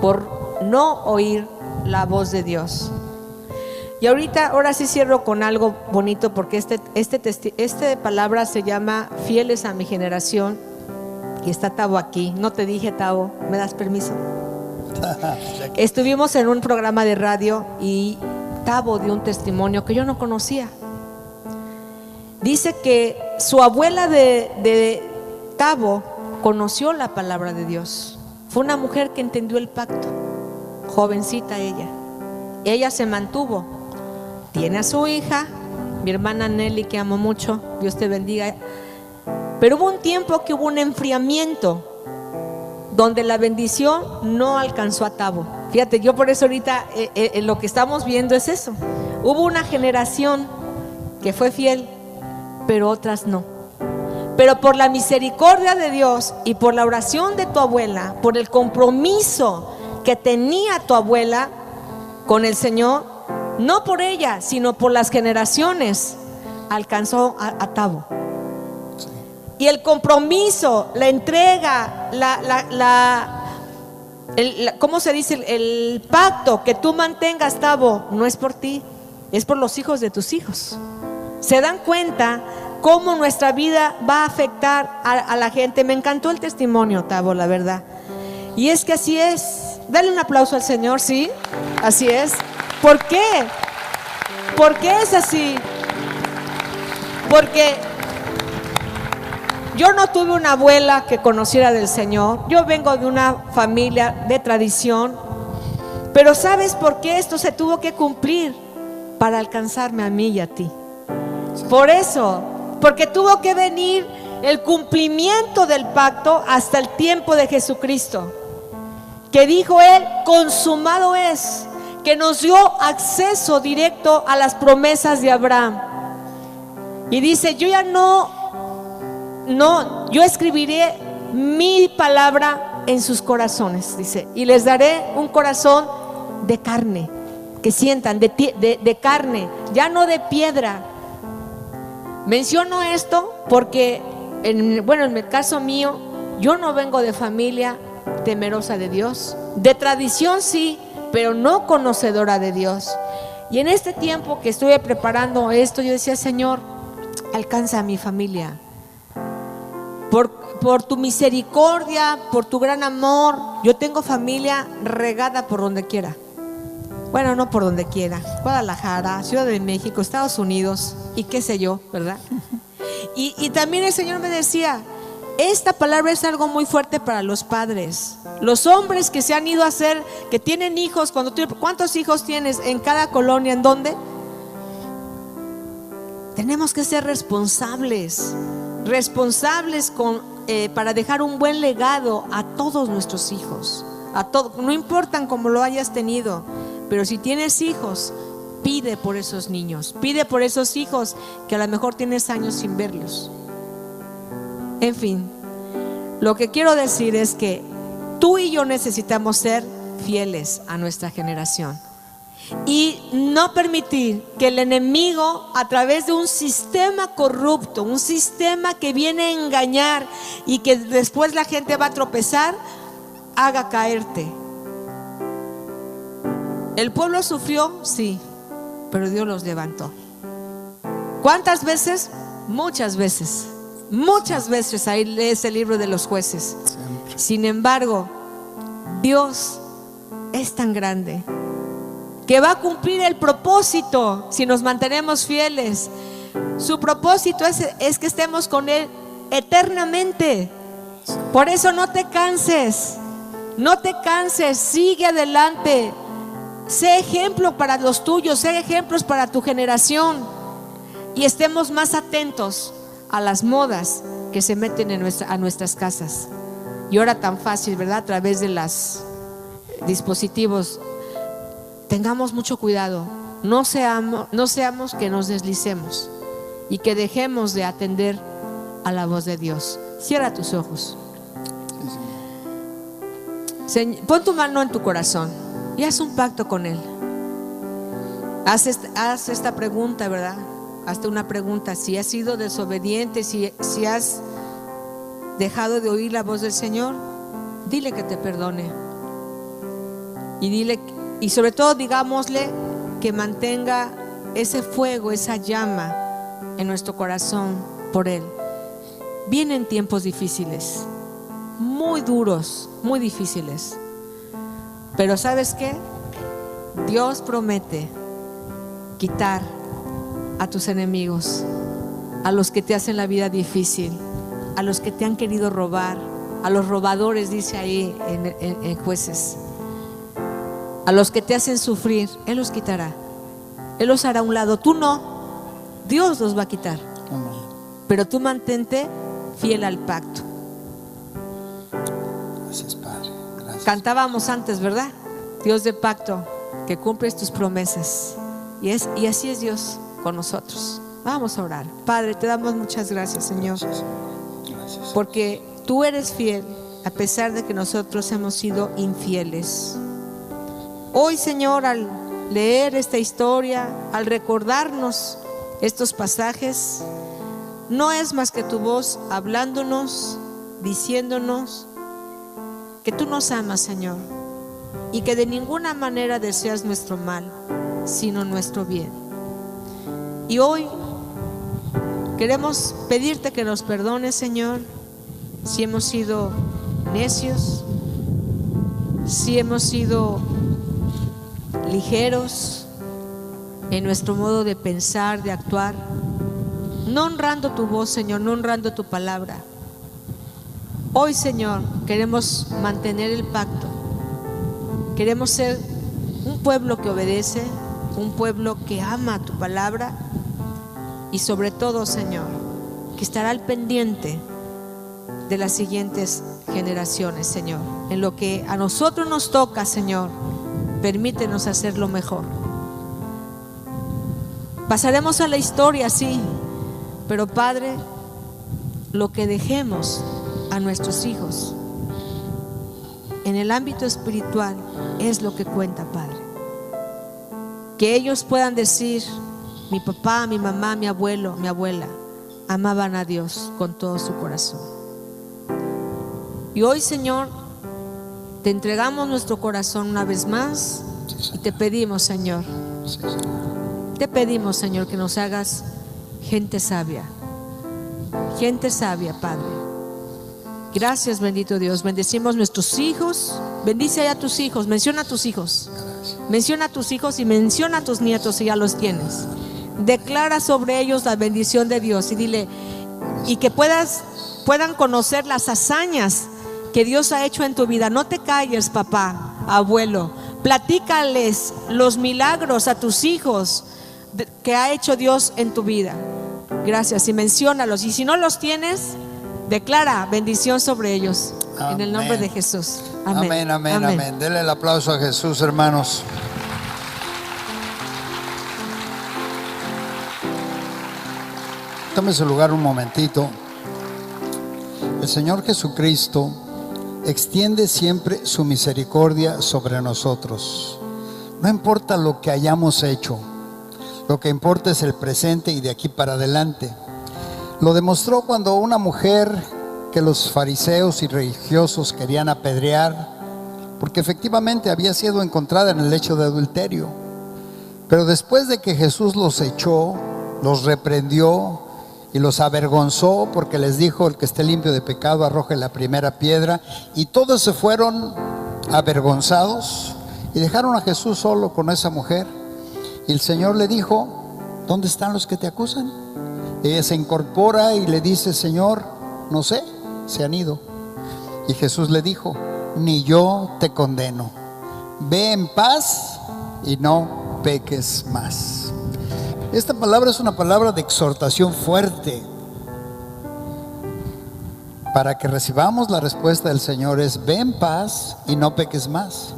S2: por no oír la voz de Dios. Y ahora sí cierro con algo bonito, porque esta palabra se llama Fieles a mi generación, y está Tavo aquí. No te dije, Tavo, ¿me das permiso? Estuvimos en un programa de radio y Tavo dio un testimonio que yo no conocía. Dice que su abuela de Tavo conoció la palabra de Dios. Fue una mujer que entendió el pacto, jovencita ella. Ella se mantuvo, tiene a su hija, mi hermana Nelly, que amo mucho, Dios te bendiga. Pero hubo un tiempo que hubo un enfriamiento donde la bendición no alcanzó a Tavo. Fíjate, yo por eso ahorita lo que estamos viendo es eso. Hubo una generación que fue fiel, pero otras no. Pero por la misericordia de Dios y por la oración de tu abuela, por el compromiso que tenía tu abuela, con el Señor, no por ella, sino por las generaciones, alcanzó a Tabo. Y el compromiso, la entrega, ¿cómo se dice? El pacto que tú mantengas, Tabo, no es por ti, es por los hijos de tus hijos. ¿Se dan cuenta cómo nuestra vida va a afectar a la gente? Me encantó el testimonio, Tabo, la verdad. Y es que así es. Dale un aplauso al Señor, ¿sí? Así es. ¿Por qué? ¿Por qué es así? Porque yo no tuve una abuela que conociera del Señor. Yo vengo de una familia de tradición. Pero ¿sabes por qué esto se tuvo que cumplir? Para alcanzarme a mí y a ti. Por eso, porque tuvo que venir el cumplimiento del pacto hasta el tiempo de Jesucristo, que dijo Él, consumado es, que nos dio acceso directo a las promesas de Abraham. Y dice, yo ya yo escribiré mi palabra en sus corazones, dice, y les daré un corazón de carne, que sientan, de carne, ya no de piedra. Menciono esto porque, en el caso mío, yo no vengo de familia temerosa de Dios. De tradición sí, pero no conocedora de Dios. Y en este tiempo que estuve preparando esto, yo decía, Señor, alcanza a mi familia. Por tu misericordia, por tu gran amor. Yo tengo familia regada por donde quiera. Bueno, no por donde quiera. Guadalajara, Ciudad de México, Estados Unidos y qué sé yo, ¿verdad? Y también el Señor me decía, esta palabra es algo muy fuerte para los padres. Los hombres que se han ido a hacer, que tienen hijos, ¿cuántos hijos tienes en cada colonia? ¿En dónde? Tenemos que ser responsables para dejar un buen legado a todos nuestros hijos. No importan cómo lo hayas tenido, pero si tienes hijos, pide por esos niños, pide por esos hijos que a lo mejor tienes años sin verlos. En fin, lo que quiero decir es que tú y yo necesitamos ser fieles a nuestra generación y no permitir que el enemigo, a través de un sistema corrupto, un sistema que viene a engañar y que después la gente va a tropezar, haga caerte. El pueblo sufrió, sí, pero Dios los levantó. ¿Cuántas veces? Muchas veces. Muchas veces. Ahí lees el libro de los Jueces. Siempre. Sin embargo, Dios es tan grande que va a cumplir el propósito si nos mantenemos fieles. Su propósito es que estemos con Él eternamente. Por eso no te canses. No te canses, sigue adelante. Sé ejemplo para los tuyos, sé ejemplos para tu generación. Y estemos más atentos a las modas que se meten a nuestras casas. Y ahora tan fácil, ¿verdad? A través de los dispositivos. Tengamos mucho cuidado. No seamos que nos deslicemos y que dejemos de atender a la voz de Dios. Cierra tus ojos. Pon tu mano en tu corazón y haz un pacto con Él. Haz esta pregunta, ¿verdad? Hazte una pregunta. Si has sido desobediente, si has dejado de oír la voz del Señor, dile que te perdone. Y sobre todo digámosle que mantenga ese fuego, esa llama en nuestro corazón por Él. Vienen tiempos difíciles, muy duros, muy difíciles. Pero ¿sabes qué? Dios promete quitar a tus enemigos, a los que te hacen la vida difícil, a los que te han querido robar, a los robadores, dice ahí en Jueces, a los que te hacen sufrir. Él los quitará, Él los hará a un lado. Tú no, Dios los va a quitar. Pero tú mantente fiel al pacto.
S3: Gracias, Padre. Gracias.
S2: Cantábamos antes, ¿verdad? Dios de pacto, que cumples tus promesas. Y así es Dios con nosotros. Vamos a orar. Padre, te damos muchas gracias, Señor.
S3: Gracias. Gracias.
S2: Porque tú eres fiel a pesar de que nosotros hemos sido infieles. Hoy, Señor, al leer esta historia, al recordarnos estos pasajes, no es más que tu voz hablándonos, diciéndonos que tú nos amas, Señor, y que de ninguna manera deseas nuestro mal, sino nuestro bien. Y hoy queremos pedirte que nos perdones, Señor, si hemos sido necios, si hemos sido ligeros en nuestro modo de pensar, de actuar, no honrando tu voz, Señor, no honrando tu palabra. Hoy, Señor, queremos mantener el pacto. Queremos ser un pueblo que obedece, un pueblo que ama tu palabra y sobre todo, Señor, que estará al pendiente de las siguientes generaciones, Señor. En lo que a nosotros nos toca, Señor, permítenos hacerlo mejor. Pasaremos a la historia, sí, pero Padre, lo que dejemos a nuestros hijos en el ámbito espiritual es lo que cuenta, Padre. Que ellos puedan decir: mi papá, mi mamá, mi abuelo, mi abuela amaban a Dios con todo su corazón. Y hoy, Señor, te entregamos nuestro corazón una vez más y te pedimos, Señor, te pedimos, Señor, que nos hagas gente sabia, Padre. Gracias, bendito Dios. Bendecimos nuestros hijos. Bendice a tus hijos. Menciona a tus hijos. Menciona a tus hijos y menciona a tus nietos si ya los tienes. Declara sobre ellos la bendición de Dios y dile, y que puedan conocer las hazañas que Dios ha hecho en tu vida. No te calles, papá, abuelo. Platícales los milagros a tus hijos que ha hecho Dios en tu vida. Gracias, y menciónalos. Y si no los tienes, declara bendición sobre ellos. Amén. En el nombre de Jesús. Amén.
S3: Amén. Denle el aplauso a Jesús, hermanos. Tome su lugar un momentito. El Señor Jesucristo extiende siempre su misericordia sobre nosotros. No importa lo que hayamos hecho, lo que importa es el presente y de aquí para adelante. Lo demostró cuando una mujer que los fariseos y religiosos querían apedrear, porque efectivamente había sido encontrada en el hecho de adulterio. Pero después de que Jesús los echó, los reprendió y los avergonzó, porque les dijo: el que esté limpio de pecado arroje la primera piedra, y todos se fueron avergonzados y dejaron a Jesús solo con esa mujer. Y el Señor le dijo: ¿dónde están los que te acusan? Ella se incorpora y le dice: Señor, no sé, se han ido. Y Jesús le dijo: ni yo te condeno, ve en paz y no peques más. Esta palabra es una palabra de exhortación fuerte. Para que recibamos la respuesta del Señor es: ve en paz y no peques más.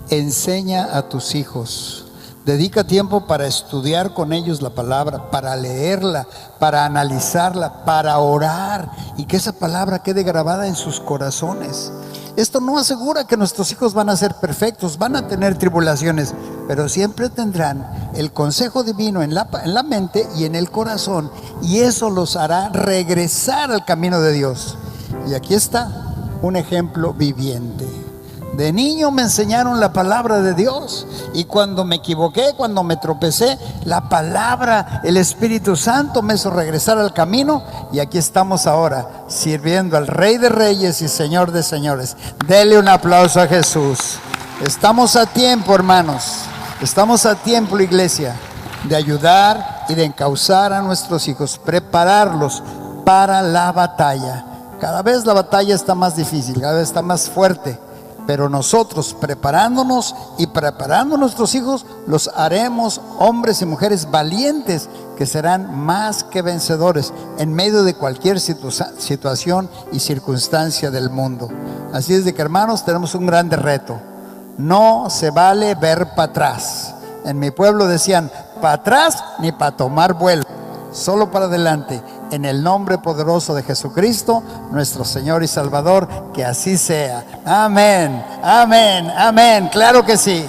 S3: Enseña a tus hijos. Dedica tiempo para estudiar con ellos la palabra, para leerla, para analizarla, para orar, y que esa palabra quede grabada en sus corazones. Esto no asegura que nuestros hijos van a ser perfectos, van a tener tribulaciones, pero siempre tendrán el consejo divino en la mente y en el corazón, y eso los hará regresar al camino de Dios. Y aquí está un ejemplo viviente. De niño me enseñaron la palabra de Dios, y cuando me equivoqué, cuando me tropecé, la palabra, el Espíritu Santo me hizo regresar al camino, y aquí estamos ahora sirviendo al Rey de Reyes y Señor de Señores. Dele un aplauso a Jesús. Estamos a tiempo, hermanos, estamos a tiempo, iglesia, de ayudar y de encauzar a nuestros hijos, prepararlos para la batalla. Cada vez la batalla está más difícil, cada vez está más fuerte. Pero nosotros, preparándonos y preparando a nuestros hijos, los haremos hombres y mujeres valientes, que serán más que vencedores en medio de cualquier situación y circunstancia del mundo. Así es de que, hermanos, tenemos un grande reto. No se vale ver para atrás. En mi pueblo decían: para atrás ni para tomar vuelo, solo para adelante. En el nombre poderoso de Jesucristo, nuestro Señor y Salvador, que así sea. Amén, amén, amén. Claro que sí.